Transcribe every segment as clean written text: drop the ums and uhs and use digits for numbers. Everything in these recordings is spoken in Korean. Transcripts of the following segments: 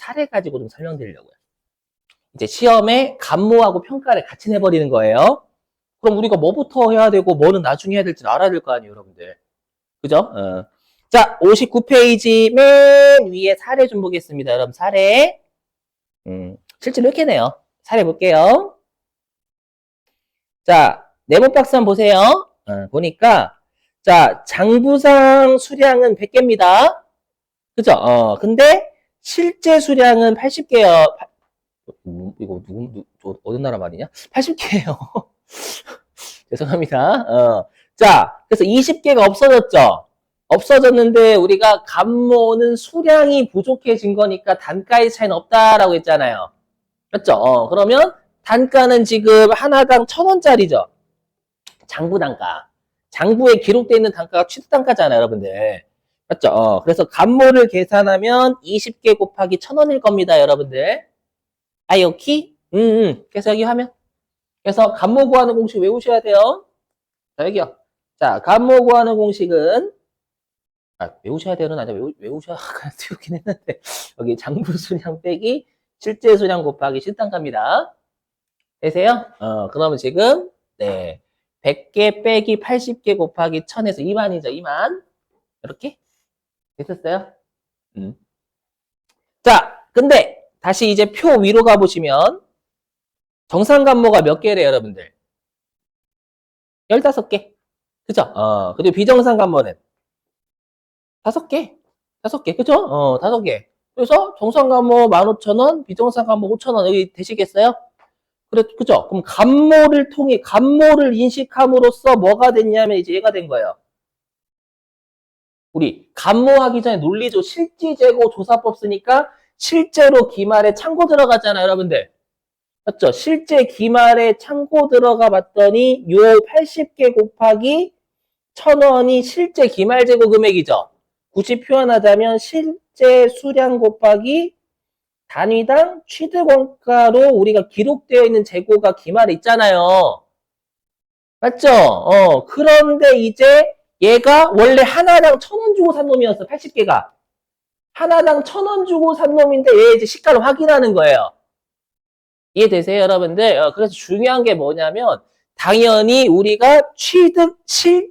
사례 가지고 좀 설명드리려고요. 이제 시험에 감모하고 평가를 같이 내버리는 거예요. 그럼 우리가 뭐부터 해야 되고 뭐는 나중에 해야 될지 알아야 될 거 아니에요, 여러분들. 그죠? 자, 59페이지 맨 위에 사례 좀 보겠습니다. 여러분, 사례. 실제로 이렇게 네요. 사례 볼게요. 자, 네모 박스 한번 보세요. 보니까, 자, 장부상 수량은 100개입니다. 그죠? 근데 실제 수량은 80개요. 이거 어느 나라 말이냐? 80개예요. 죄송합니다. 자, 그래서 20개가 없어졌죠? 없어졌는데 우리가 감모는 수량이 부족해진 거니까 단가의 차이는 없다라고 했잖아요. 맞죠? 그러면 단가는 지금 하나당 1,000원짜리죠. 장부 단가. 장부에 기록되어 있는 단가가 취득 단가잖아요, 여러분들. 맞죠? 그래서 감모를 계산하면 20개 곱하기 1,000원일 겁니다, 여러분들. 아이오키? 그래서 여기 하면. 그래서 감모 구하는 공식 외우셔야 돼요. 자, 여기요. 자, 감모 구하는 공식은, 외우셔야 되는 아니라 외우셔야 되긴 했는데, 여기 장부 수량 빼기 실제 수량 곱하기 실단가입니다. 되세요? 그러면 지금, 네. 100개 빼기 80개 곱하기 1000에서 2만이죠, 2만. 이렇게? 됐었어요? 자, 근데, 다시 이제 표 위로 가보시면, 정상감모가 몇 개래요, 여러분들? 15개. 그죠? 그리고 비정상감모는 5개. 5개. 그죠? 5개. 그래서 정상감모 15,000원, 비정상감모 5,000원 여기 되시겠어요? 그래, 그죠? 그럼 감모를 통해, 감모를 인식함으로써 뭐가 됐냐면 이제 얘가 된 거예요. 우리 감모하기 전에 논리죠. 실지재고 조사법 쓰니까 실제로 기말에 참고 들어가잖아요, 여러분들. 맞죠? 실제 기말에 참고 들어가 봤더니 요 80개 곱하기 1,000원이 실제 기말 재고 금액이죠. 굳이 표현하자면 실제 수량 곱하기 단위당 취득원가로 우리가 기록되어 있는 재고가 기말에 있잖아요. 맞죠? 그런데 이제 얘가 원래 하나당 1,000원 주고 산 놈이었어. 80개가. 하나당 1,000원 주고 산 놈인데 얘 이제 시가를 확인하는 거예요. 이해되세요, 여러분들? 그래서 중요한 게 뭐냐면 당연히 우리가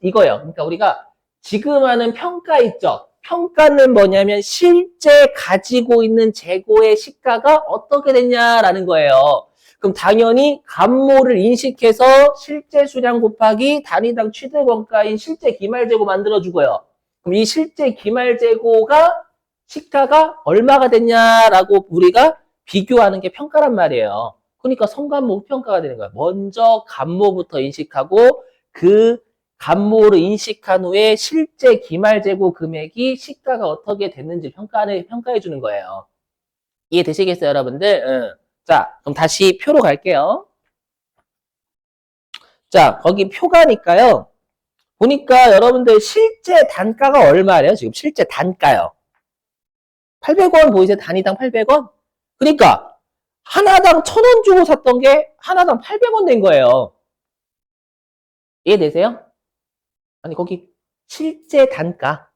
이거예요. 그러니까 우리가 지금 하는 평가 있죠. 평가는 뭐냐면 실제 가지고 있는 재고의 시가가 어떻게 됐냐라는 거예요. 그럼 당연히 감모를 인식해서 실제 수량 곱하기 단위당 취득원가인 실제 기말재고 만들어주고요. 그럼 이 실제 기말재고가 시가가 얼마가 됐냐라고 우리가 비교하는 게 평가란 말이에요. 그러니까 성감모 평가가 되는 거야. 먼저 감모부터 인식하고 그 감모를 인식한 후에 실제 기말재고 금액이 시가가 어떻게 됐는지 평가해 주는 거예요. 이해되시겠어요, 여러분들? 자, 그럼 다시 표로 갈게요. 자, 거기 표가니까요. 보니까 여러분들 실제 단가가 얼마래요? 지금 실제 단가요. 800원 보이세요? 단위당 800원? 그러니까 하나당 1,000원 주고 샀던 게 하나당 800원 된 거예요. 이해되세요? 아니 거기 실제 단가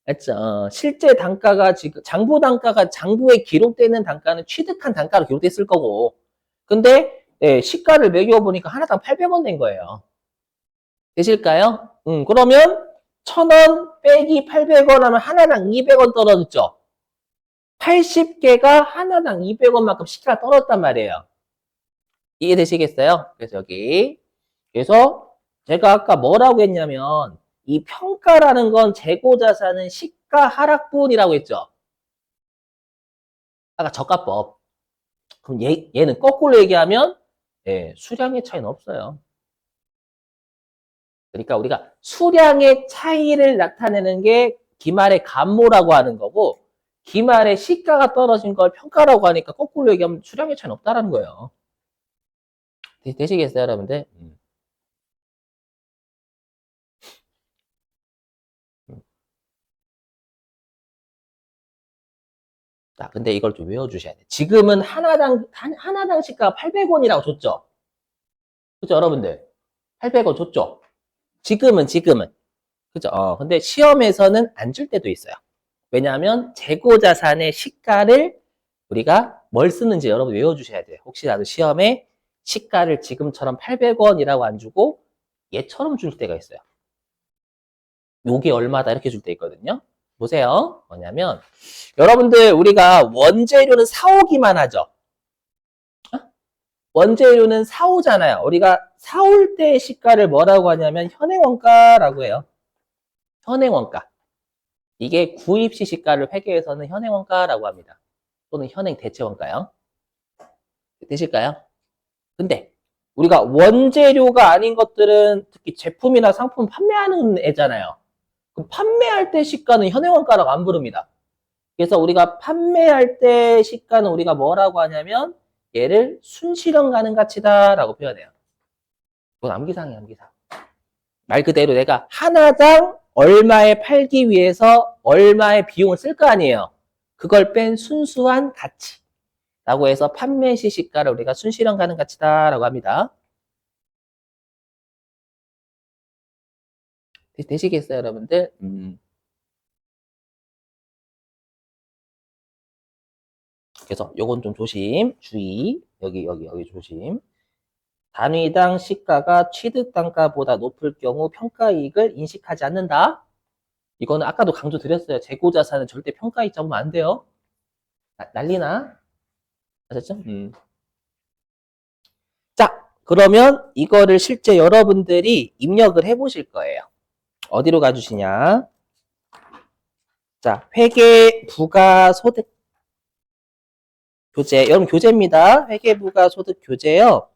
맞죠? 실제 단가가 지금 장부 단가가 장부에 기록되는 단가는 취득한 단가로 기록됐을 거고 근데 시가를 매겨보니까 하나당 800원 된 거예요. 되실까요? 그러면 1,000원 빼기 800원 하면 하나당 200원 떨어졌죠? 80개가 하나당 200원만큼 시가가 떨어졌단 말이에요. 이해되시겠어요? 그래서 여기. 그래서 제가 아까 뭐라고 했냐면 이 평가라는 건 재고자산은 시가 하락분이라고 했죠. 아까 저가법. 그럼 얘는 거꾸로 얘기하면 수량의 차이는 없어요. 그러니까 우리가 수량의 차이를 나타내는 게 기말의 감모라고 하는 거고 기말에 시가가 떨어진 걸 평가라고 하니까 거꾸로 얘기하면 수량의 차이는 없다라는 거예요. 되시겠어요, 여러분들? 자, 근데 이걸 좀 외워주셔야 돼요. 지금은 하나당 시가가 800원이라고 줬죠? 그죠, 여러분들? 800원 줬죠? 지금은. 그죠? 근데 시험에서는 안 줄 때도 있어요. 왜냐하면 재고자산의 시가를 우리가 뭘 쓰는지 여러분 외워주셔야 돼요. 혹시라도 시험에 시가를 지금처럼 800원이라고 안 주고 얘처럼 줄 때가 있어요. 요게 얼마다 이렇게 줄 때 있거든요. 보세요. 뭐냐면 여러분들 우리가 원재료는 사오기만 하죠. 원재료는 사오잖아요. 우리가 사올 때 시가를 뭐라고 하냐면 현행원가라고 해요. 현행원가. 이게 구입 시 시가를 회계에서는 현행원가라고 합니다. 또는 현행 대체원가요. 되실까요? 근데 우리가 원재료가 아닌 것들은 특히 제품이나 상품 판매하는 애잖아요. 그럼 판매할 때 시가는 현행원가라고 안 부릅니다. 그래서 우리가 판매할 때 시가는 우리가 뭐라고 하냐면 얘를 순실현 가능 가치다라고 표현해요. 이건 암기상이에요, 암기상. 말 그대로 내가 하나당 얼마에 팔기 위해서 얼마의 비용을 쓸 거 아니에요. 그걸 뺀 순수한 가치라고 해서 판매 시 시가를 우리가 순실현 가능 가치다라고 합니다. 되시겠어요, 여러분들? 그래서 요건 좀 조심, 주의. 여기 조심. 단위당 시가가 취득 단가보다 높을 경우 평가이익을 인식하지 않는다. 이거는 아까도 강조 드렸어요. 재고 자산은 절대 평가이익 잡으면 안 돼요. 난리나. 아셨죠? 자, 그러면 이거를 실제 여러분들이 입력을 해보실 거예요. 어디로 가주시냐? 자, 회계 부가 소득 교재. 여러분 교재입니다. 회계 부가 소득 교재요.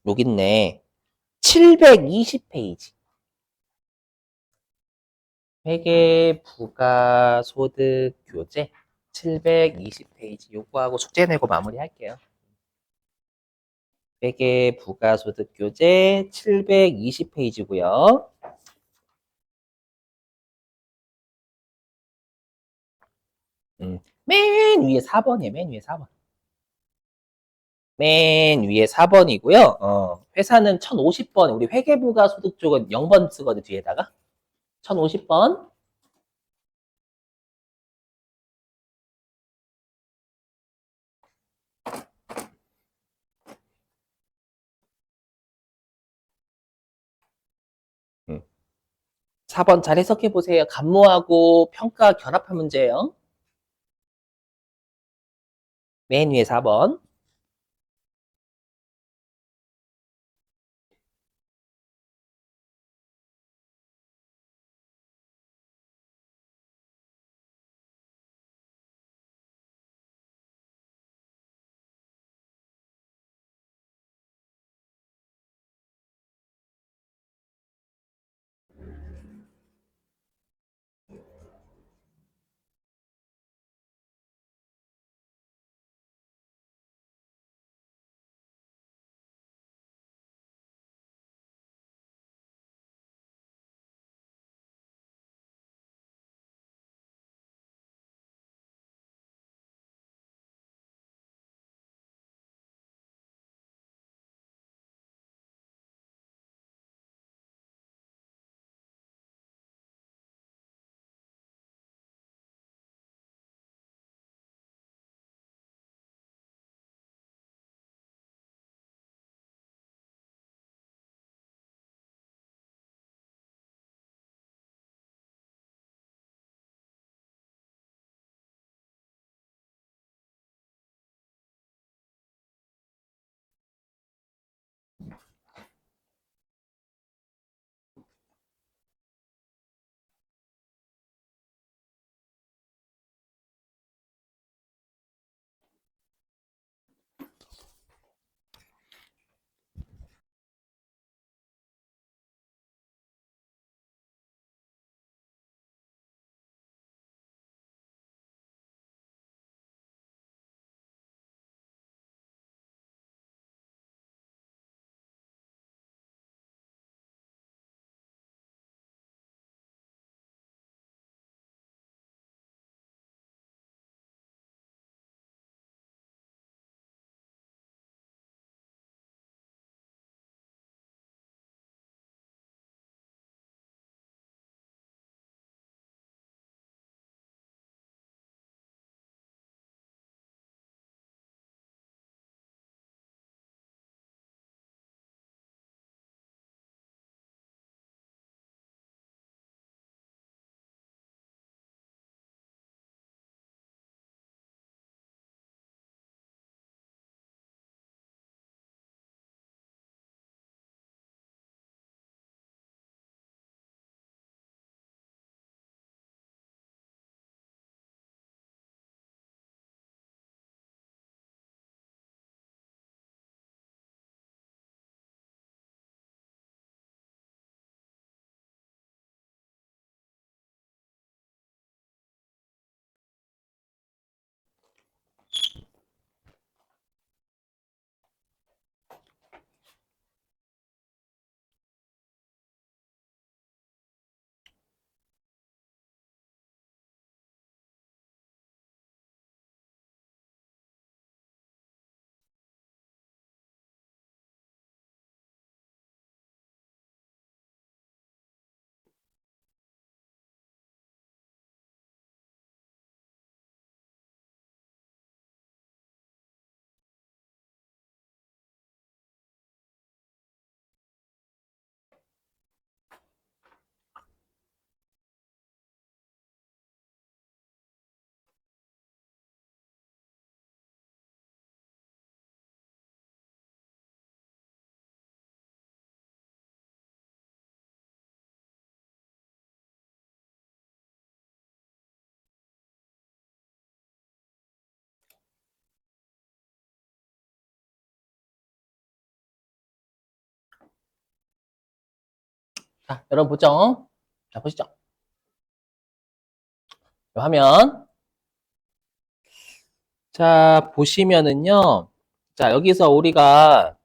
여기 있네. 720페이지. 회계 부가 소득 교재 720페이지. 요거하고 숙제 내고 마무리할게요. 회계 부가 소득 교재 720페이지고요. 맨 위에 4번이에요. 맨 위에 4번. 맨 위에 4번이고요. 회사는 1050번. 우리 회계부가 소득 쪽은 0번 쓰거든, 뒤에다가. 1050번. 음. 4번 잘 해석해 보세요. 감모하고 평가 결합한 문제예요. 맨 위에 4번. 자, 여러분 보죠? 자, 보시죠. 이 화면. 자, 보시면은요. 자, 여기서 우리가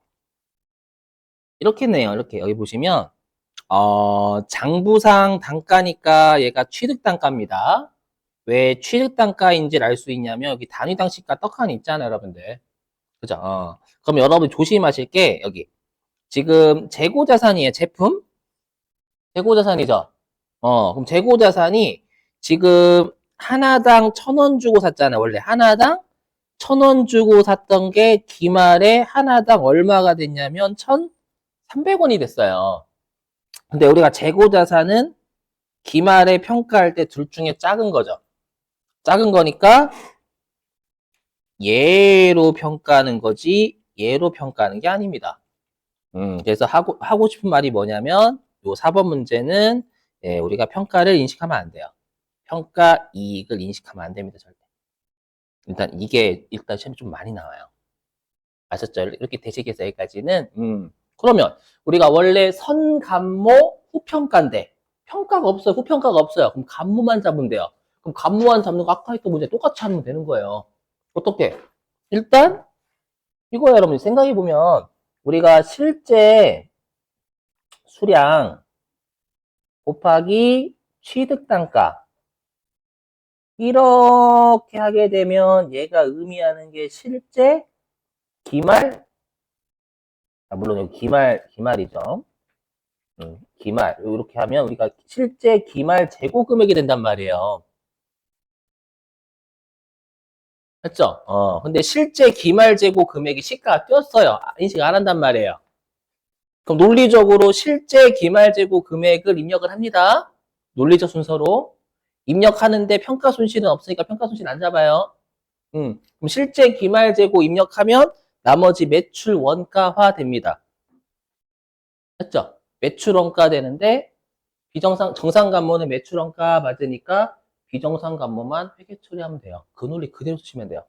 이렇게 했네요. 이렇게 여기 보시면 장부상 단가니까 얘가 취득 단가입니다. 왜 취득 단가인지를 알 수 있냐면 여기 단위당 시가 떡하니 있잖아요, 여러분들. 그죠? 그럼 여러분 조심하실 게 여기 지금 재고 자산이에요, 제품? 재고 자산이죠. 그럼 재고 자산이 지금 하나당 1,000원 주고 샀잖아요. 원래 하나당 1,000원 주고 샀던 게 기말에 하나당 얼마가 됐냐면 1,300원이 됐어요. 근데 우리가 재고 자산은 기말에 평가할 때 둘 중에 작은 거죠. 작은 거니까 얘로 평가하는 거지 얘로 평가하는 게 아닙니다. 그래서 하고 싶은 말이 뭐냐면 요 4번 문제는 예, 우리가 평가를 인식하면 안 돼요. 평가 이익을 인식하면 안 됩니다. 절대. 일단 이게 일단 시험이 좀 많이 나와요. 아셨죠? 이렇게 대식해서 여기까지는 그러면 우리가 원래 선감모 후평가인데 평가가 없어요. 후평가가 없어요. 그럼 감모만 잡으면 돼요. 그럼 감모만 잡는 거 아까 했던 문제 똑같이 하면 되는 거예요. 어떻게? 일단 이거 여러분 생각해 보면 우리가 실제 수량 곱하기 취득 단가 이렇게 하게 되면 얘가 의미하는 게 실제 기말 물론 여기 기말이죠. 기말 이렇게 하면 우리가 실제 기말 재고 금액이 된단 말이에요. 맞죠? 근데 실제 기말 재고 금액이 시가가 뛰었어요. 인식 안 한단 말이에요. 그럼 논리적으로 실제 기말 재고 금액을 입력을 합니다. 논리적 순서로. 입력하는데 평가 손실은 없으니까 평가 손실 안 잡아요. 그럼 실제 기말 재고 입력하면 나머지 매출 원가화 됩니다. 맞죠? 매출 원가 되는데 정상 감모는 매출 원가 맞으니까 비정상 감모만 회계 처리하면 돼요. 그 논리 그대로 쓰시면 돼요.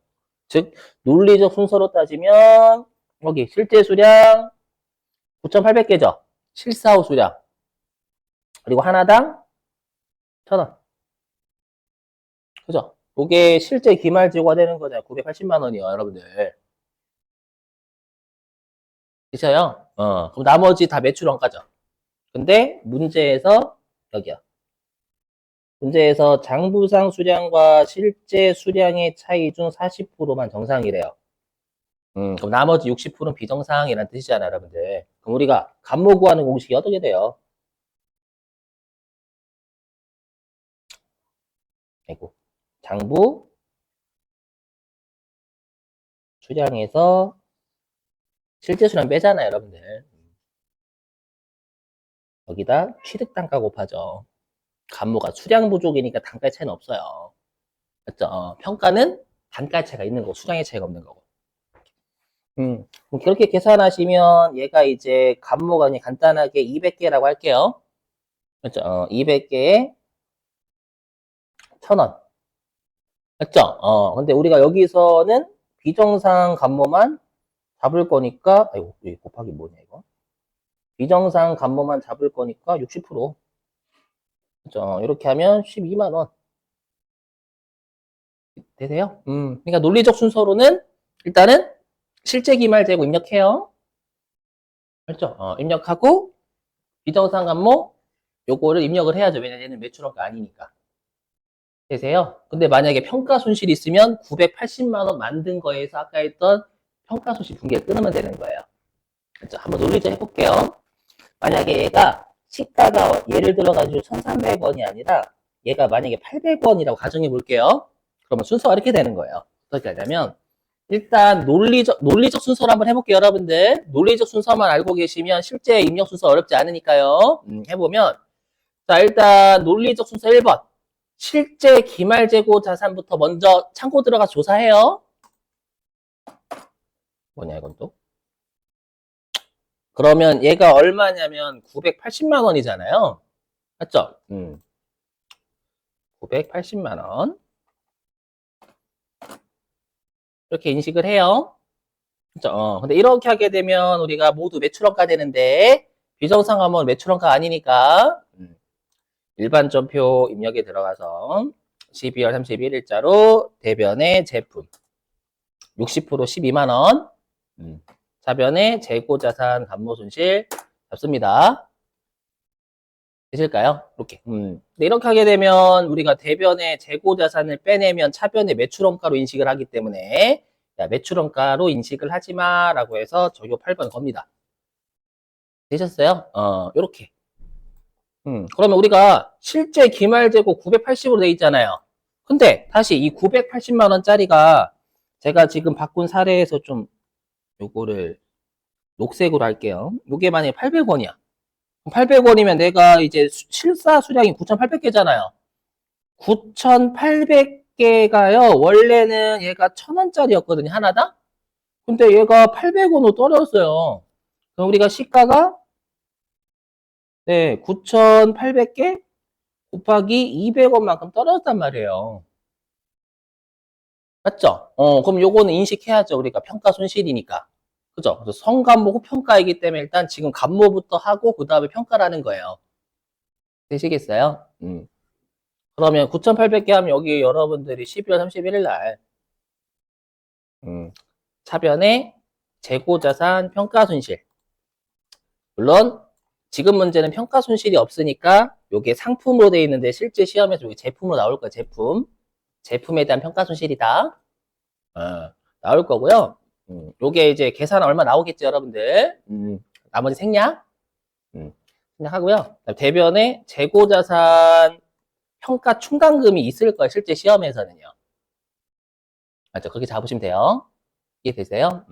즉 논리적 순서로 따지면 여기 실제 수량 9,800개죠. 실사후 수량. 그리고 하나당 1,000원. 그죠? 이게 실제 기말 재고가 되는 거잖아요. 980만 원이요, 여러분들. 그죠요? 그럼 나머지 다 매출 원가죠. 근데 문제에서 여기요. 문제에서 장부상 수량과 실제 수량의 차이 중 40%만 정상이래요. 그럼 나머지 60%는 비정상이라는 뜻이잖아요, 여러분들. 그럼 우리가 감모 구하는 공식이 어떻게 돼요? 아이고. 장부 수량에서 실제 수량 빼잖아요, 여러분들. 여기다 취득 단가 곱하죠. 감모가 수량 부족이니까 단가의 차이는 없어요. 맞죠? 평가는 단가의 차이가 있는 거고 수량의 차이가 없는 거고. 그럼 그렇게 계산하시면 얘가 이제 감모가 그냥 간단하게 200개라고 할게요. 맞죠? 200개에 1,000원. 맞죠? 근데 우리가 여기서는 비정상 감모만 잡을 거니까, 아이고, 이 곱하기 뭐냐, 이거? 비정상 감모만 잡을 거니까 60%. 그죠? 이렇게 하면 12만 원. 되세요? 그러니까 논리적 순서로는 일단은 실제 기말 재고 입력해요. 그렇죠? 입력하고 비정상 감모 요거를 입력을 해야죠. 왜냐면 얘는 매출원가 아니니까. 되세요? 근데 만약에 평가 손실이 있으면 980만 원 만든 거에서 아까 했던 평가 손실 분기를 끊으면 되는 거예요. 그렇죠? 한번 논리적 해볼게요. 만약에 얘가 시가가 예를 들어가지고 1,300원이 아니라 얘가 만약에 800원이라고 가정해 볼게요. 그러면 순서가 이렇게 되는 거예요. 어떻게 하냐면 일단 논리적 순서를 한번 해볼게요, 여러분들. 논리적 순서만 알고 계시면 실제 입력 순서 어렵지 않으니까요. 해보면 자 일단 논리적 순서 1번 실제 기말 재고 자산부터 먼저 창고 들어가 조사해요. 뭐냐 이건 또? 그러면 얘가 얼마냐면 980만 원이잖아요. 맞죠? 980만 원. 이렇게 인식을 해요. 그죠? 근데 이렇게 하게 되면 우리가 모두 매출원가 되는데 비정상화물 매출원가 아니니까 일반점표 입력에 들어가서 12월 31일자로 대변의 제품 60% 12만 원, 차변의 재고자산 감모손실 잡습니다. 되실까요? 이렇게. 근데 이렇게 하게 되면 우리가 대변의 재고자산을 빼내면 차변의 매출원가로 인식을 하기 때문에 야, 매출원가로 인식을 하지 마라고 해서 저요 8번 겁니다. 되셨어요? 요렇게. 그러면 우리가 실제 기말재고 980으로 돼 있잖아요. 근데 다시 이 980만 원짜리가 제가 지금 바꾼 사례에서 좀 요거를 녹색으로 할게요. 요게 만약에 800원이야. 800원이면 내가 이제 실사 수량이 9,800개잖아요. 9,800개가요. 원래는 얘가 1,000원짜리였거든요. 하나당? 근데 얘가 800원으로 떨어졌어요. 그럼 우리가 시가가 네, 9,800개 곱하기 200원만큼 떨어졌단 말이에요. 맞죠? 그럼 요거는 인식해야죠. 우리가 평가 손실이니까. 그죠? 그래서 성감모 후평가이기 때문에 일단 지금 감모부터 하고 그 다음에 평가라는 거예요. 되시겠어요? 그러면 9,800개 하면 여기 여러분들이 12월 31일 날 차변의 재고자산 평가 손실. 물론 지금 문제는 평가 손실이 없으니까 요게 상품으로 되어 있는데 실제 시험에서 여기 제품으로 나올 거예요. 제품에 대한 평가 손실이다. 나올 거고요. 요게 이제 계산 얼마 나오겠죠, 여러분들. 나머지 생략. 생략하고요. 대변에 재고자산 평가 충당금이 있을 거예요, 실제 시험에서는요. 맞죠? 그렇게 잡으시면 돼요. 이해되세요?